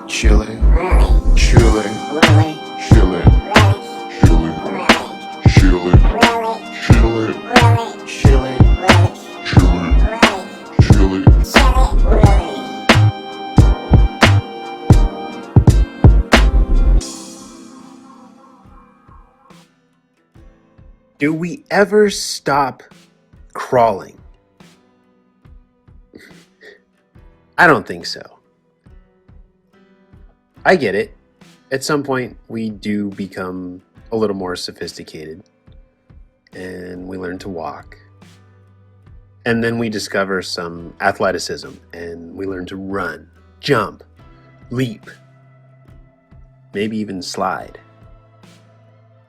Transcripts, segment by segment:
chilling, chilling, chilling, chilling, chilling, chilling, chilling, chilling, chilling. Do we ever stop crawling? I don't think so. I get it. At some point, we do become a little more sophisticated and we learn to walk. And then we discover some athleticism and we learn to run, jump, leap, maybe even slide.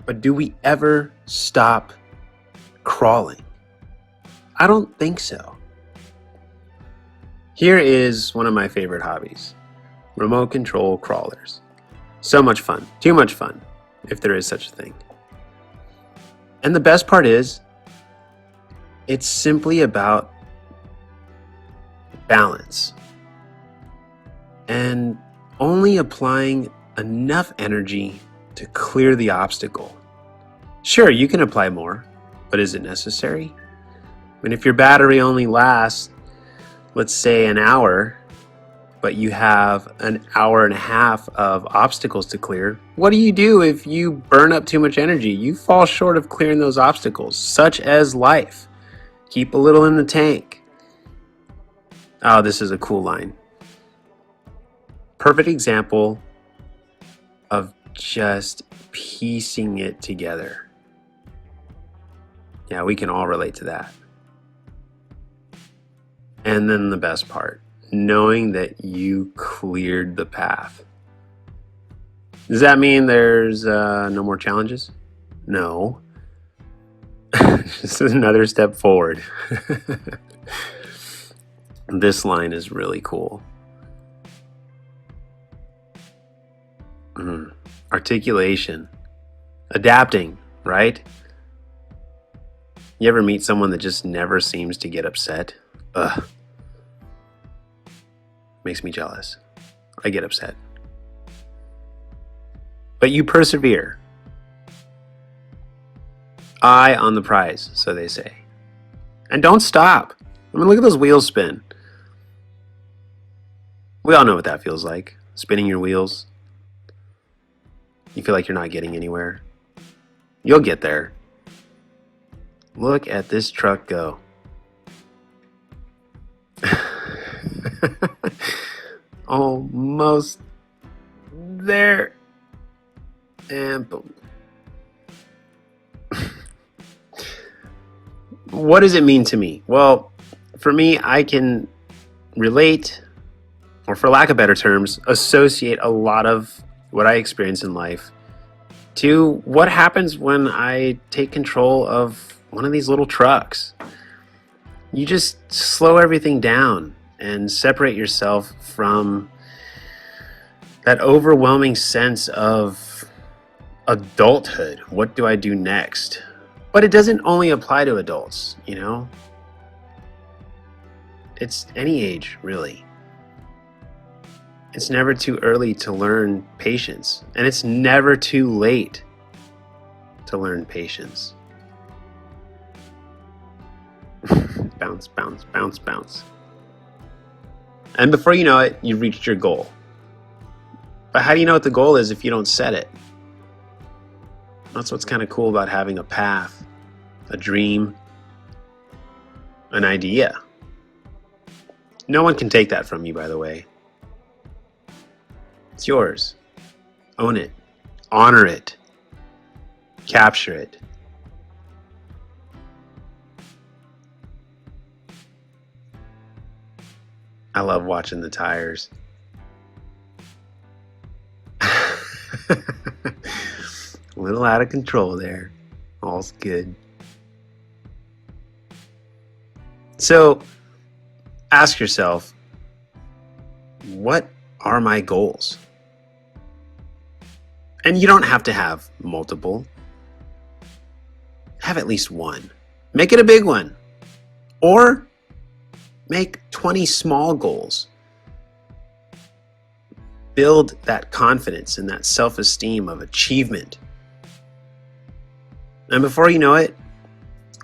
But do we ever stop crawling? I don't think so. Here is one of my favorite hobbies: remote control crawlers. So much fun, too much fun, if there is such a thing. And the best part is, it's simply about balance and only applying enough energy to clear the obstacle. Sure, you can apply more, but is it necessary? I mean, if your battery only lasts, let's say, an hour, but you have an hour and a half of obstacles to clear, what do you do if you burn up too much energy? You fall short of clearing those obstacles, such as life. Keep a little in the tank. Oh, this is a cool line. Perfect example of just piecing it together. Yeah, we can all relate to that. And then the best part, knowing that you cleared the path. Does that mean there's no more challenges? No. This is another step forward. This line is really cool. Articulation. Adapting, right? You ever meet someone that just never seems to get upset? Ugh. Makes me jealous. I get upset. But you persevere. Eye on the prize, so they say. And don't stop. I mean, look at those wheels spin. We all know what that feels like. Spinning your wheels. You feel like you're not getting anywhere. You'll get there. Look at this truck go. Almost there. And boom. What does it mean to me? Well, for me, I can relate, or for lack of better terms, associate a lot of what I experience in life to what happens when I take control of one of these little trucks. You just slow everything down and separate yourself from that overwhelming sense of adulthood. What do I do next? But it doesn't only apply to adults, you know? It's any age, really. It's never too early to learn patience, and it's never too late to learn patience. Bounce, bounce, bounce, bounce. And before you know it, you've reached your goal. But how do you know what the goal is if you don't set it? That's what's kind of cool about having a path, a dream, an idea. No one can take that from you, by the way. It's yours. Own it. Honor it. Capture it. I love watching the tires. A little out of control there. All's good. So, ask yourself, what are my goals? And you don't have to have multiple. Have at least one. Make it a big one. Or make 20 small goals. build that confidence and that self-esteem of achievement. And before you know it,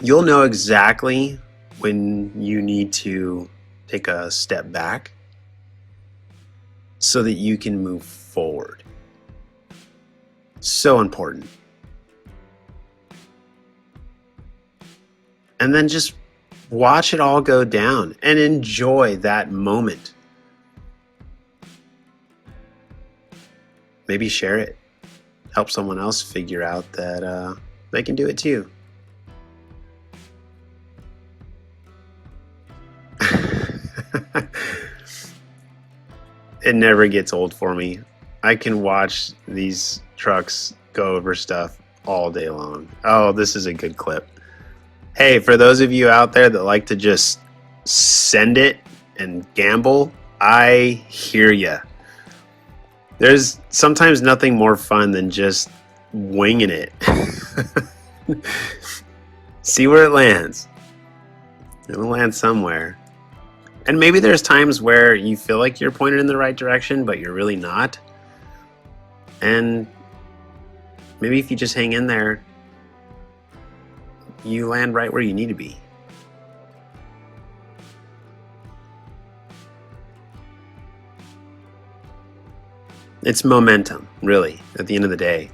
you'll know exactly when you need to take a step back so that you can move forward. So important. And then just watch it all go down and enjoy that moment. Maybe share it. Help someone else figure out that they can do it too. It never gets old for me. I can watch these trucks go over stuff all day long. Oh, this is a good clip. Hey, for those of you out there that like to just send it and gamble, I hear ya. There's sometimes nothing more fun than just winging it. See where it lands. It'll land somewhere. And maybe there's times where you feel like you're pointed in the right direction, but you're really not. And maybe if you just hang in there, you land right where you need to be. It's momentum, really, at the end of the day.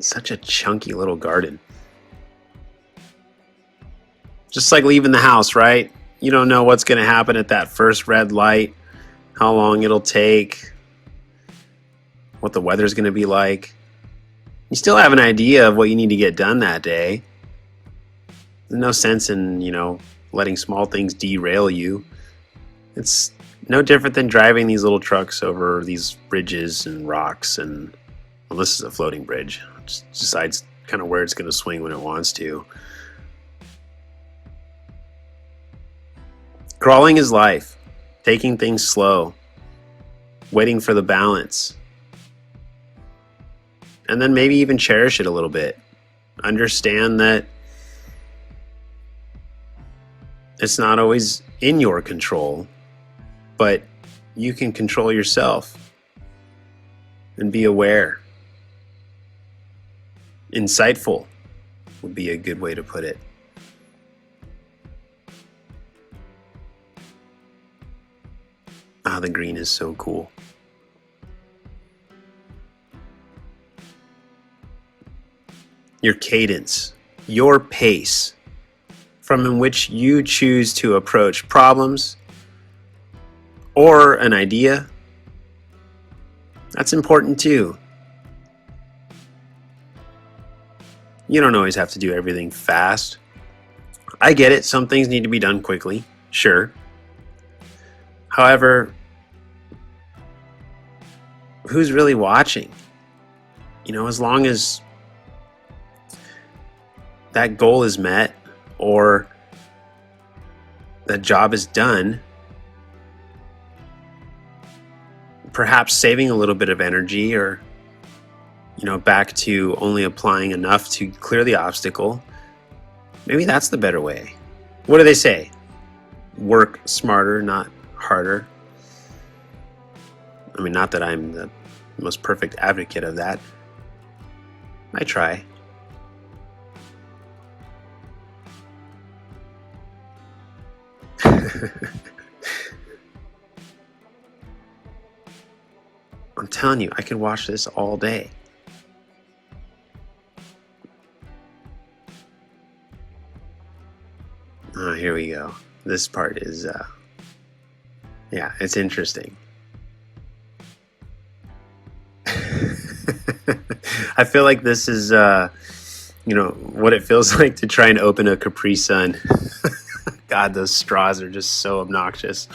Such a chunky little garden. Just like leaving the house, right? You don't know what's going to happen at that first red light, how long it'll take, what the weather's going to be like. You still have an idea of what you need to get done that day. There's no sense in, letting small things derail you. It's no different than driving these little trucks over these bridges and rocks, and well, this is a floating bridge. It just decides kind of where it's going to swing when it wants to. Crawling is life, taking things slow, waiting for the balance, and then maybe even cherish it a little bit. Understand that it's not always in your control, but you can control yourself and be aware. Insightful would be a good way to put it. Ah, the green is so cool. Your cadence, your pace, from in which you choose to approach problems or an idea, that's important too. You don't always have to do everything fast. I get it, some things need to be done quickly, sure. However, who's really watching? As long as that goal is met or that job is done, perhaps saving a little bit of energy or, back to only applying enough to clear the obstacle, maybe that's the better way. What do they say? Work smarter, not harder. I mean, not that I'm the most perfect advocate of that. I try. I'm telling you, I could watch this all day. Oh, here we go. This part is, it's interesting. I feel like this is, what it feels like to try and open a Capri Sun. God, those straws are just so obnoxious.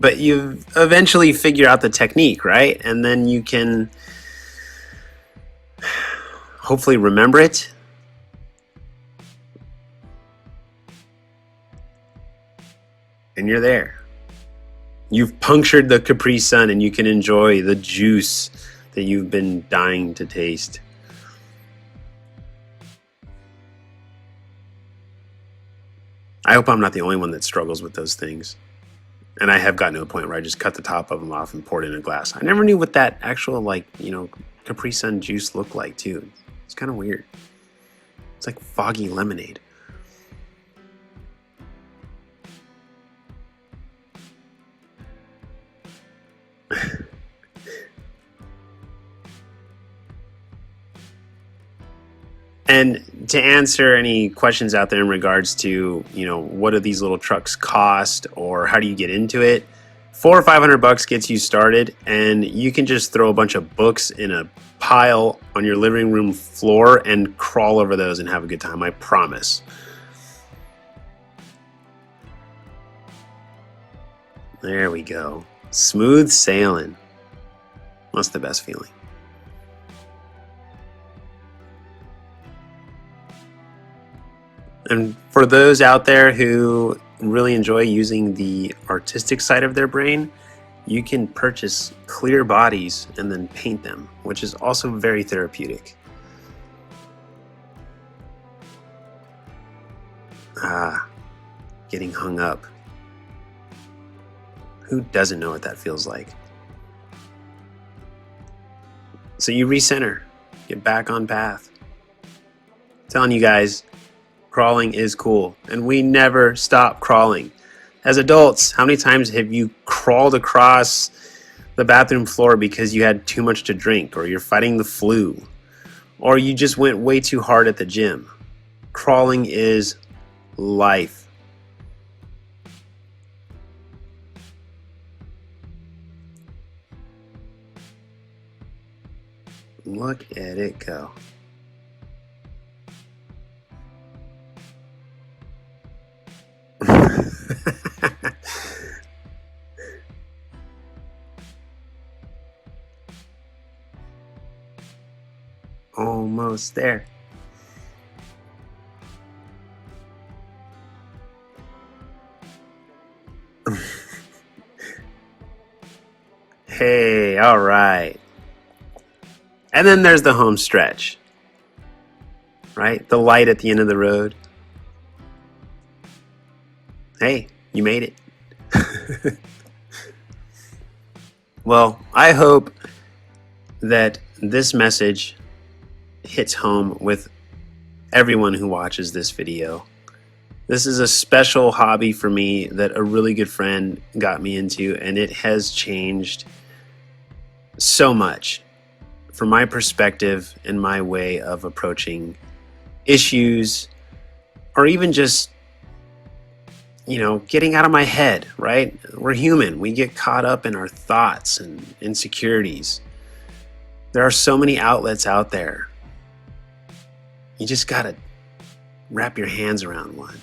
But you eventually figure out the technique, right? And then you can hopefully remember it. And you're there. You've punctured the Capri Sun and you can enjoy the juice that you've been dying to taste. I hope I'm not the only one that struggles with those things. And I have gotten to a point where I just cut the top of them off and poured it in a glass. I never knew what that actual, like, Capri Sun juice looked like, too. It's kind of weird. It's like foggy lemonade. And to answer any questions out there in regards to, what do these little trucks cost or how do you get into it? $400 or $500 gets you started, and you can just throw a bunch of books in a pile on your living room floor and crawl over those and have a good time. I promise. There we go. Smooth sailing. That's the best feeling. And for those out there who really enjoy using the artistic side of their brain, you can purchase clear bodies and then paint them, which is also very therapeutic. Getting hung up. Who doesn't know what that feels like? So you recenter, get back on path. I'm telling you guys, crawling is cool, and we never stop crawling. As adults, how many times have you crawled across the bathroom floor because you had too much to drink, or you're fighting the flu, or you just went way too hard at the gym? Crawling is life. Look at it go. Almost there. Hey, all right. And then there's the home stretch, right? The light at the end of the road. Hey, you made it. Well, I hope that this message hits home with everyone who watches this video. This is a special hobby for me that a really good friend got me into, and it has changed so much from my perspective and my way of approaching issues, or even just, getting out of my head, right? We're human. We get caught up in our thoughts and insecurities. There are so many outlets out there. You just gotta wrap your hands around one.